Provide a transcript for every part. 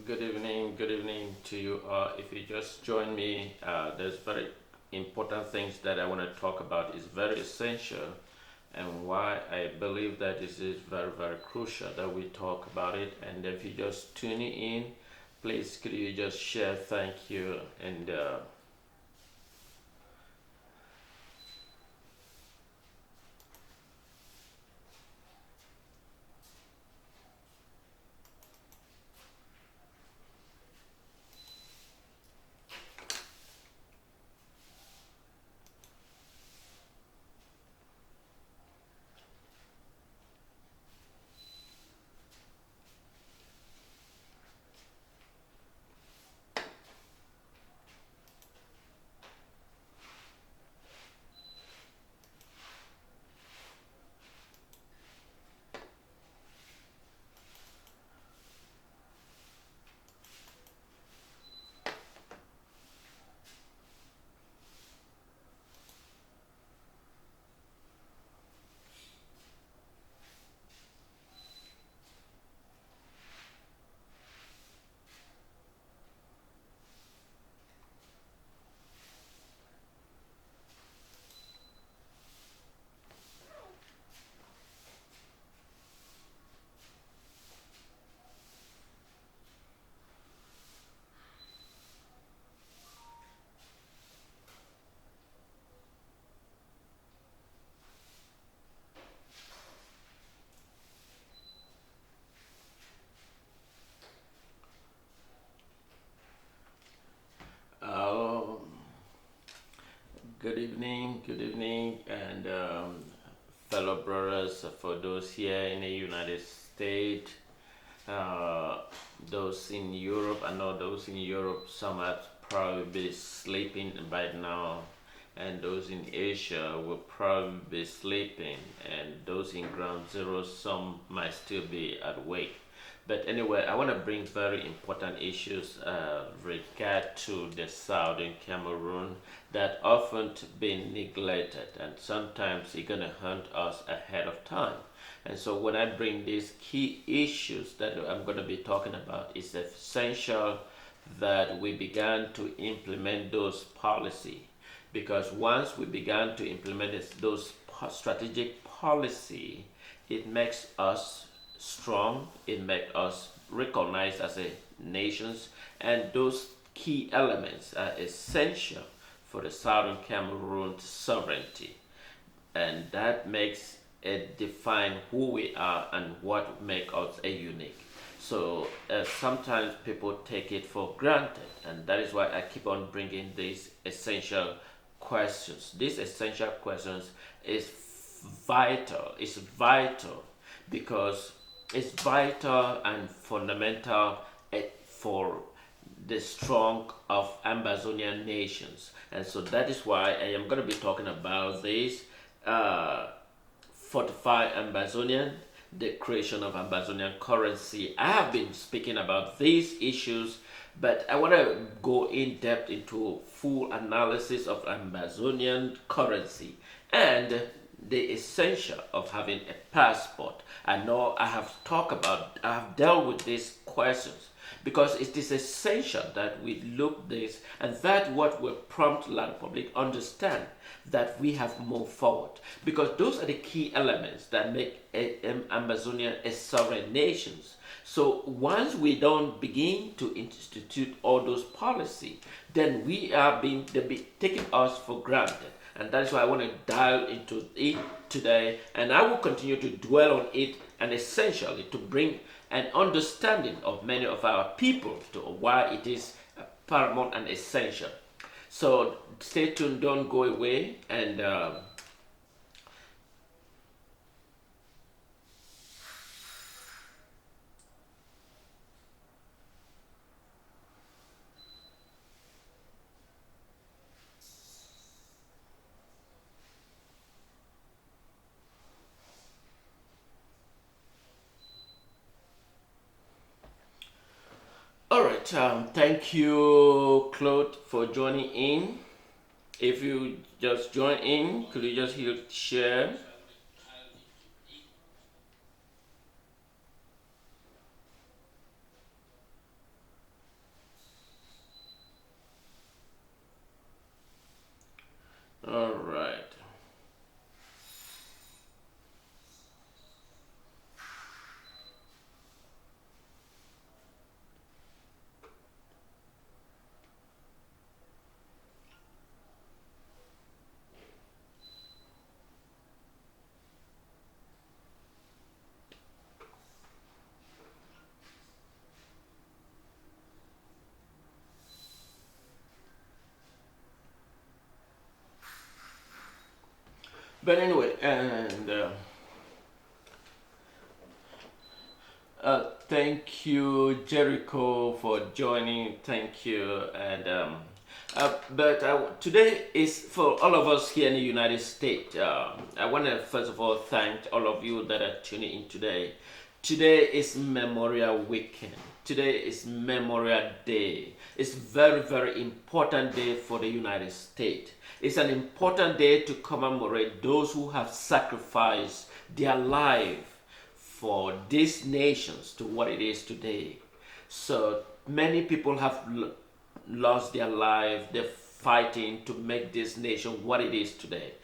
Good evening to you. If you just join me, there's very important things that I want to talk about. It's very essential, and why I believe that this is very, very crucial that we talk about it. And if you just tuning in, please could you just share? Thank you. And um, good evening, and fellow brothers for those here in the United States. Uh, those in Europe, I know those in Europe, some are probably be sleeping right now, and those in Asia will probably be sleeping, and those in ground zero, some might still be awake. But anyway, I want to bring very important issues regard to the Southern Cameroon that often been neglected, and sometimes it's gonna hunt us ahead of time. And so when I bring these key issues that I'm going to be talking about, it's essential that we began to implement those policy, because once we began to implement those strategic policy, it makes us strong, it makes us recognized as a nations, and those key elements are essential for the Southern Cameroon sovereignty, and that makes it define who we are and what make us a unique. So sometimes people take it for granted, and that is why I keep on bringing these essential questions. These essential questions is vital. It's vital because it's vital and fundamental for the strong of Ambazonian nations. And so that is why I am going to be talking about this uh, fortify Ambazonian, the creation of Ambazonian currency. I have been speaking about these issues, but I want to go in depth into full analysis of Ambazonian currency and the essential of having a passport. I know I have dealt with these questions because it is essential that we look this, and that what will prompt La Republic understand that we have moved forward, because those are the key elements that make Amazonia a sovereign nation. So once we don't begin to institute all those policy, then we are being they be taking us for granted. And that is why I want to dive into it today, and I will continue to dwell on it, and essentially to bring an understanding of many of our people to why it is paramount and essential. So stay tuned, don't go away, and all right. Thank you, Claude, for joining in. If you just join in, could you just hit share? All right. But anyway, and thank you, Jericho, for joining. Thank you. And but today is for all of us here in the United States. I want to first of all thank all of you that are tuning in today. Today is Memorial Weekend. Today is Memorial Day. It's very, very important day for the United States. It's an important day to commemorate those who have sacrificed their life for these nations to what it is today. So many people have lost their life. They're fighting to make this nation what it is today.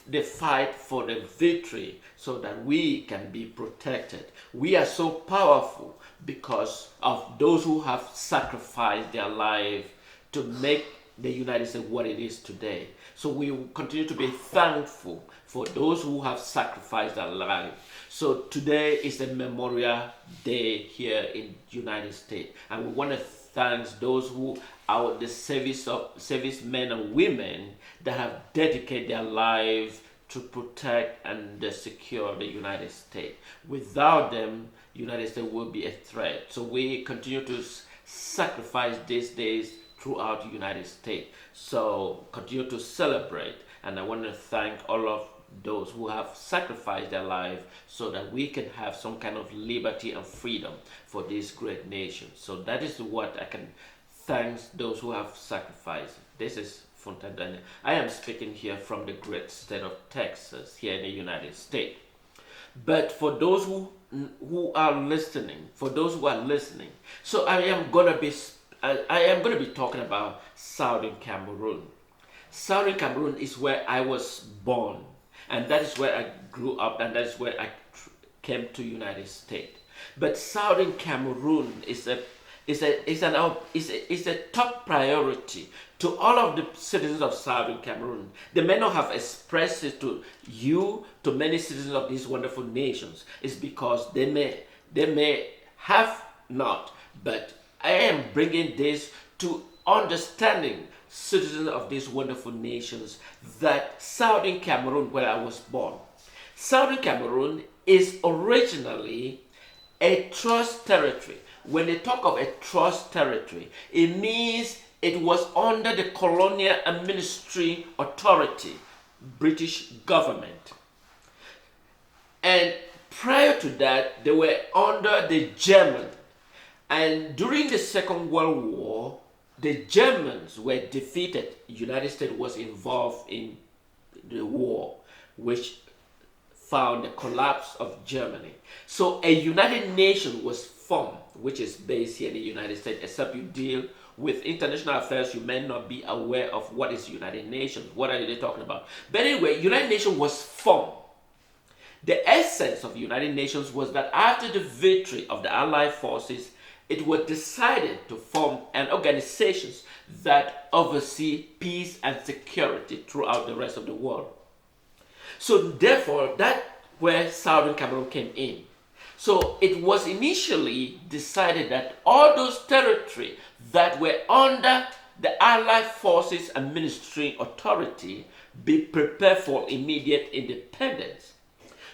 They fight for the victory so that we can be protected. We are so powerful because of those who have sacrificed their life to make the United States what it is today. So we will continue to be thankful for those who have sacrificed their life. So today is a Memorial Day here in United States, and we want to thank those who are the servicemen and women that have dedicated their lives to protect and secure the United States. Without them, United States will be a threat. So we continue to sacrifice these days throughout the United States. So continue to celebrate. And I want to thank all of those who have sacrificed their life so that we can have some kind of liberty and freedom for this great nation. So that is what I can thank those who have sacrificed. This is Fontana. I am speaking here from the great state of Texas here in the United States. But for those who are listening, so I am gonna be talking about Southern Cameroon. Southern Cameroon is where I was born, and that is where I grew up, and that is where I came to United States. But Southern Cameroon is a top priority to all of the citizens of Southern Cameroon. They may not have expressed it to you, to many citizens of these wonderful nations. It's because they may have not, but I am bringing this to understanding citizens of these wonderful nations that Southern Cameroon, where I was born, Southern Cameroon is originally a trust territory. When they talk of a trust territory, it means it was under the colonial administrative authority, British government. And prior to that, they were under the German. And during the Second World War, the Germans were defeated. The United States was involved in the war, which found the collapse of Germany. So a United Nations was formed, which is based here in the United States. Except you deal with international affairs, you may not be aware of what is United Nations. What are they talking about? But anyway, United Nations was formed. The essence of United Nations was that after the victory of the Allied forces, it was decided to form an organization that oversee peace and security throughout the rest of the world. So therefore, that's where Southern Cameroon came in. So it was initially decided that all those territories that were under the Allied Forces Administrative Authority be prepared for immediate independence.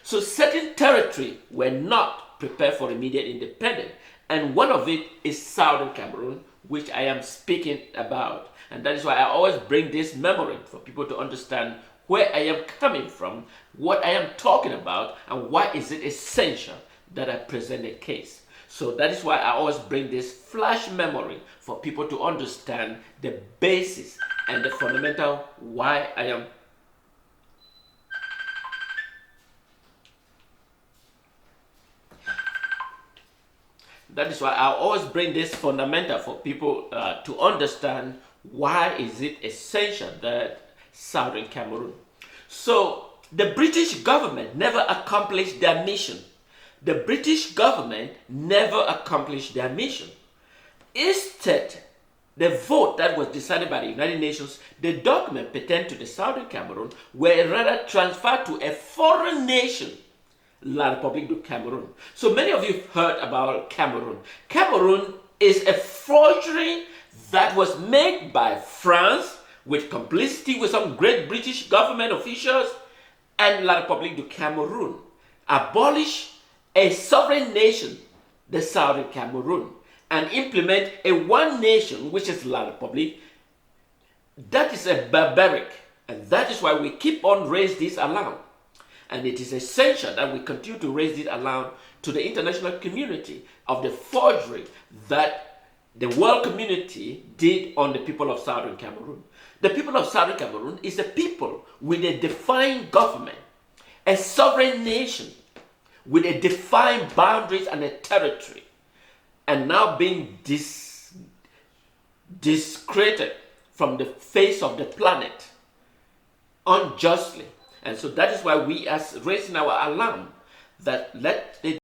So certain territories were not prepared for immediate independence, and one of it is Southern Cameroon, which I am speaking about. And that is why I always bring this memory for people to understand where I am coming from, what I am talking about, and why is it essential that I present a case. So that is why I always bring this flash memory for people to understand the basis and the fundamental why I am. That is why I always bring this fundamental for people to understand why is it essential that Southern Cameroon. So the British government never accomplished their mission. The British government never accomplished their mission. Instead, the vote that was decided by the United Nations, the document pertaining to the Southern Cameroon, were rather transferred to a foreign nation, La Republique du Cameroun. So many of you have heard about Cameroon. Cameroon is a forgery that was made by France with complicity with some great British government officials, and La Republique du Cameroun abolish a sovereign nation, the Southern Cameroon, and implement a one nation, which is La Republique. That is a barbaric, and that is why we keep on raising this alarm. And it is essential that we continue to raise this alarm to the international community of the forgery that the world community did on the people of Southern Cameroon. The people of Southern Cameroon is a people with a defined government, a sovereign nation with a defined boundaries and a territory, and now being discredited from the face of the planet unjustly. And so that is why we are raising our alarm that let the